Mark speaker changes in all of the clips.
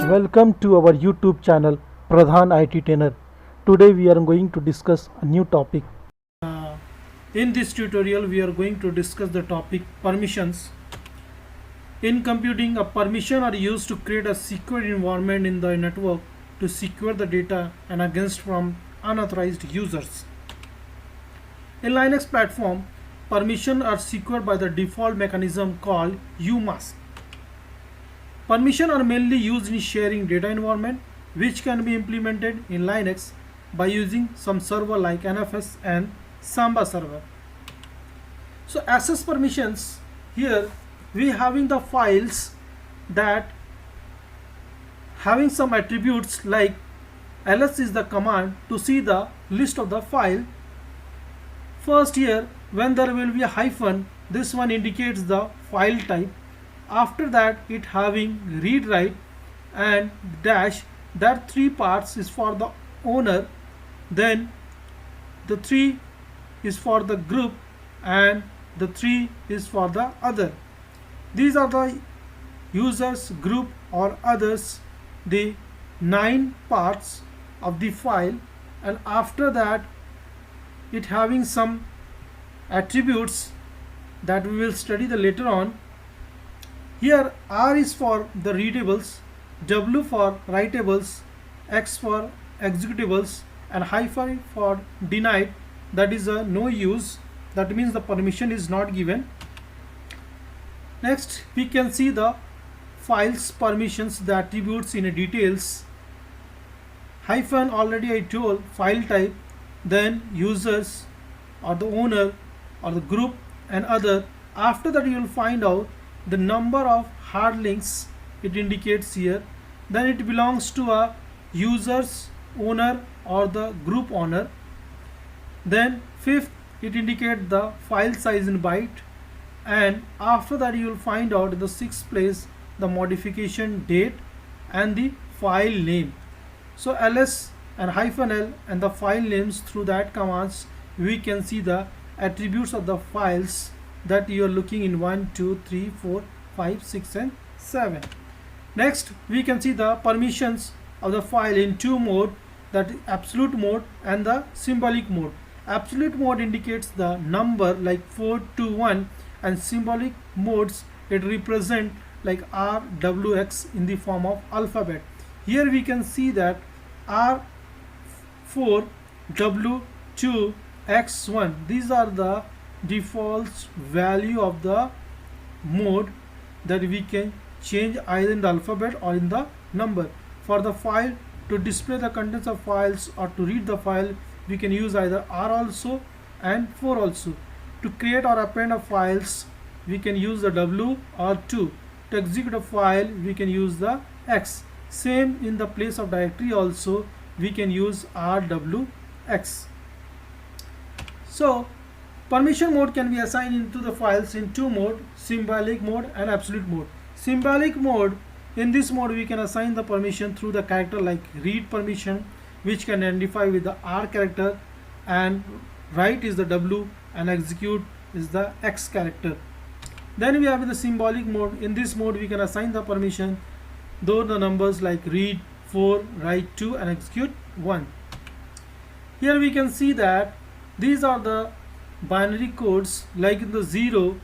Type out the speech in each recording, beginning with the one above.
Speaker 1: Welcome to our YouTube channel Pradhan IT Trainer. Today we are going to discuss a new topic. In this tutorial we are going to discuss the topic permissions. In computing, a permission are used to create a secure environment in the network to secure the data and against from unauthorized users. In Linux platform, permissions are secured by the default mechanism called UMask. Permissions are mainly used in sharing data environment, which can be implemented in Linux by using some server like NFS and Samba server. So access permissions, here we having the files that having some attributes like ls is the command to see the list of the file. First, here when there will be a hyphen, this one indicates the file type. After that, it having read write and dash, that three parts is for the owner, then the 3 is for the group and the 3 is for the other. These are the users, group or others, the 9 parts of the file, and after that it having some attributes that we will study the later on. Here R is for the readables, W for writables, X for executables, and hyphen for denied, that is a no use, that means the permission is not given. Next we can see the files permissions, the attributes in details. Hyphen already I told, file type, then users or the owner or the group and other. After that you will find out the number of hard links, it indicates here, then it belongs to a users, owner or the group owner. Then fifth, it indicates the file size in byte, and after that you will find out in the sixth place the modification date and the file name. So ls and hyphen l and the file names, through that commands we can see the attributes of the files that you are looking in 1, 2, 3, 4, 5, 6 and 7. Next we can see the permissions of the file in two mode, that is absolute mode and the symbolic mode. Absolute mode indicates the number like 4 to 1, and symbolic modes it represent like R, W, X in the form of alphabet. Here we can see that R4, W2, X1, these are the default value of the mode that we can change either in the alphabet or in the number. For the file, to display the contents of files or to read the file, we can use either R also and 4 also. To create or append of files, we can use the W or 2. To execute a file, we can use the X. Same in the place of directory also, we can use RWX. So permission mode can be assigned into the files in two mode, symbolic mode and absolute mode. Symbolic mode, in this mode we can assign the permission through the character like read permission, which can identify with the R character, and write is the W and execute is the X character. Then we have the symbolic mode. In this mode we can assign the permission though the numbers like read 4, write 2 and execute 1. Here we can see that these are the binary codes, like in the 0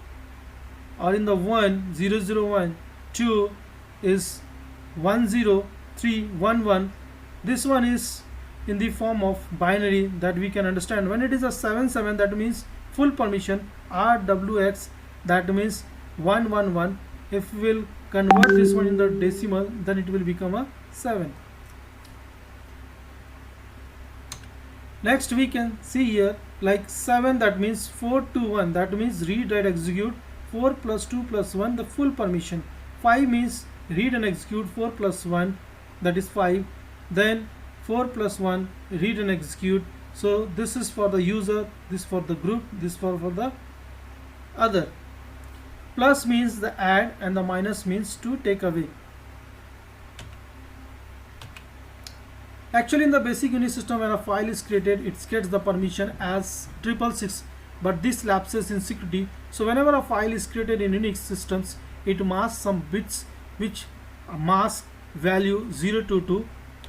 Speaker 1: or in the 1, 0, 0, 1, 2 is 1, 0, 3, 1, 1. This one is in the form of binary that we can understand. When it is a 7, 7, that means full permission. RWX, that means 1, 1, 1. If we will convert this one in the decimal, then it will become a 7. Next we can see here like 7, that means 4 to 1, that means read, write, execute. 4 plus 2 plus 1, the full permission. 5 means read and execute. 4 plus 1, that is 5. Then 4 plus 1, read and execute. So this is for the user, this for the group, this for the other. Plus means the add and the minus means to take away. Actually in the basic Unix system, when a file is created, it gets the permission as 666. but this lapses in security. So whenever a file is created in Unix systems, it masks some bits which mask value 022.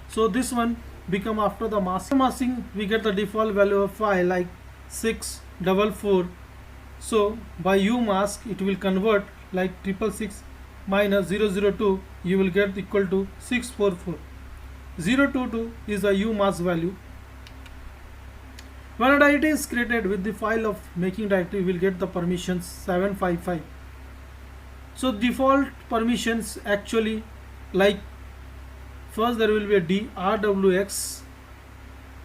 Speaker 1: So this one become after the masking, we get the default value of file like 644. So by umask it will convert like 666 minus 002, you will get equal to 644. 022 is the umask value. When a directory is created with the file of making directory, we will get the permissions 755. So default permissions actually, like first there will be a D, RWX,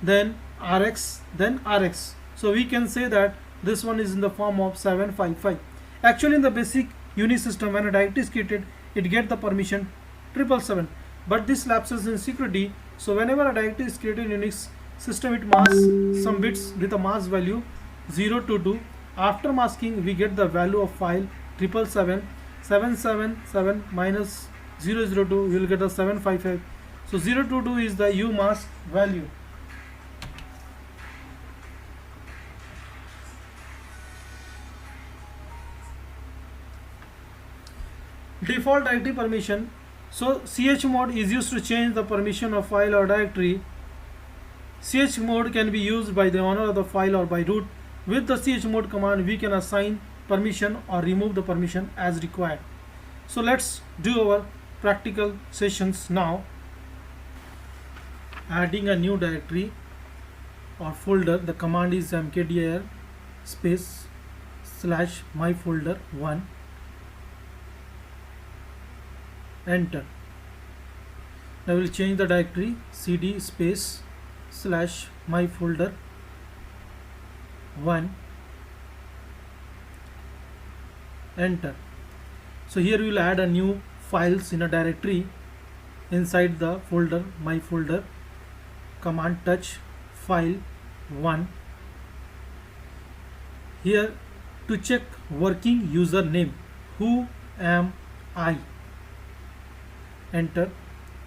Speaker 1: then RX, then RX. So we can say that this one is in the form of 755. Actually in the basic Unix system, when a directory is created, it get the permission 777, but this lapses in security. So whenever a directory is created in Unix system, it masks some bits with a mask value 022. After masking, we get the value of file 777. 777 minus 002, we will get a 755. So 022 is the umask value. Default directory permission. So chmod is used to change the permission of file or directory. Chmod can be used by the owner of the file or by root. With the chmod command, we can assign permission or remove the permission as required. So let's do our practical sessions now. Adding a new directory or folder, the command is mkdir space / myfolder1. Enter. I will change the directory cd space / myfolder1. Enter. So here we will add a new files in a directory inside the folder myfolder. Command touch file 1. Here to check working username, who am I. Enter.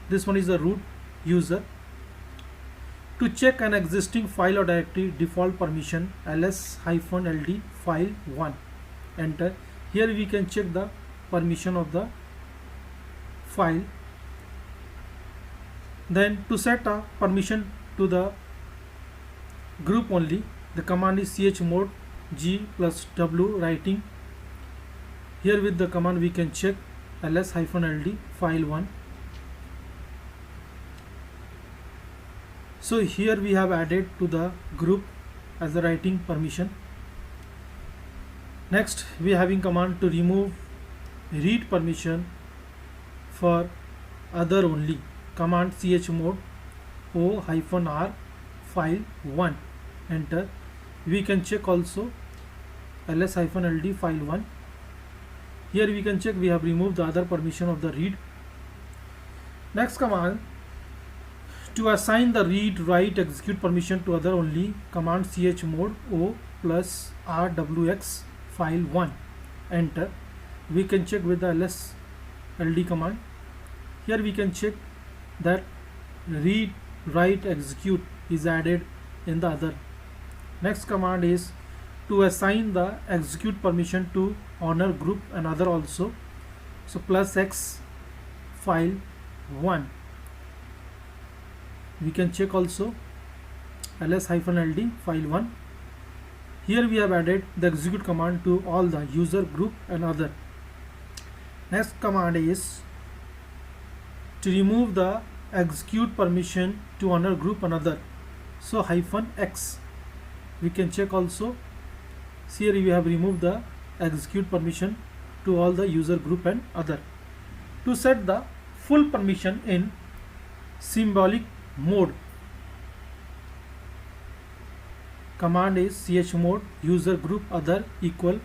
Speaker 1: This one is the root user. To check an existing file or directory, default permission ls-ld file 1. Enter. Here we can check the permission of the file. Then to set a permission to the group only, the command is chmod g+w writing. Here with the command we can check ls-ld file 1. So here we have added to the group as the writing permission. Next we are having command to remove read permission for other only. Command chmod o-r file 1. Enter. We can check also ls-ld file 1. Here we can check we have removed the other permission of the read. Next command, to assign the read, write, execute permission to other only, command chmod o+rwx file 1. Enter. We can check with the ls-ld command. Here we can check that read, write, execute is added in the other. Next command is to assign the execute permission to owner group and other also. So +x file 1. We can check also ls-ld file 1. Here we have added the execute command to all the user group and other. Next command is to remove the execute permission to owner group and other. So -x. We can check also. Here we have removed the execute permission to all the user group and other. To set the full permission in symbolic mode, command is chmod user group other equal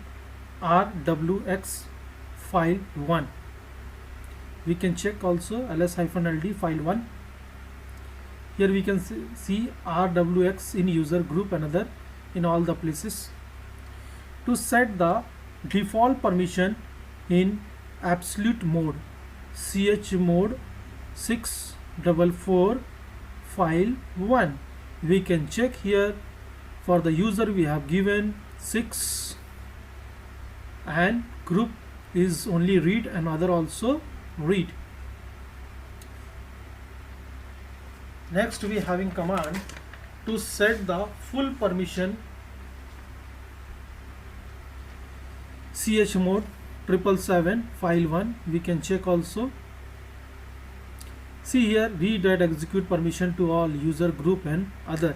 Speaker 1: rwx file 1. We can check also ls-ld file 1. Here we can see rwx in user group and other in all the places. To set the default permission in absolute mode, chmod 644 file 1. We can check here for the user we have given 6, and group is only read and other also read. Next we having command to set the full permission chmod 777 file 1. We can check also. See here, read and execute permission to all user, group and other.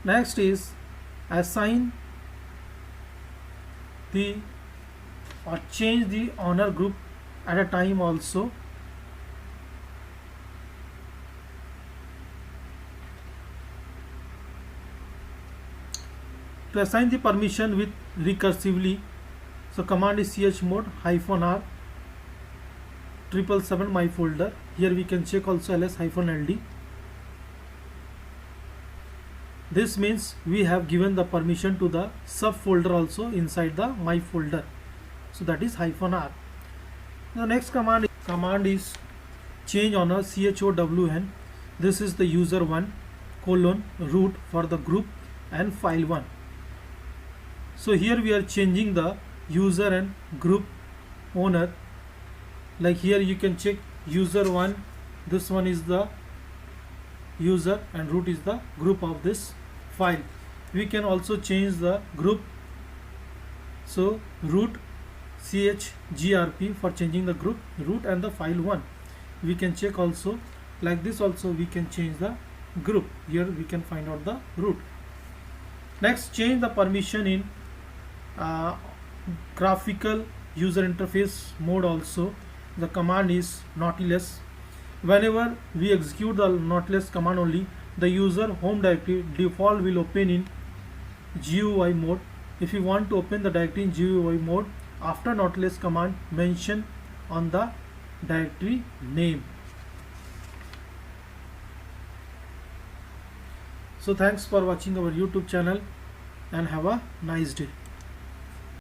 Speaker 1: Next is assign the or change the owner group at a time also. To assign the permission with recursively, so command is chmod -r 777 my folder. Here we can check also ls-ld. This means we have given the permission to the subfolder also inside the my folder. So that is -r. The next command is change owner chown. This is the user 1 colon root for the group and file 1. So here we are changing the user and group owner. Like here you can check user 1, this one is the user and root is the group of this file. We can also change the group, so root chgrp for changing the group, root and the file 1. We can check also like this. Also we can change the group. Here we can find out the root. Next, change the permission in graphical user interface mode also. The command is nautilus. Whenever we execute the nautilus command only, the user home directory default will open in GUI mode. If you want to open the directory in GUI mode, after nautilus command, mention on the directory name. So thanks for watching our YouTube channel and have a nice day.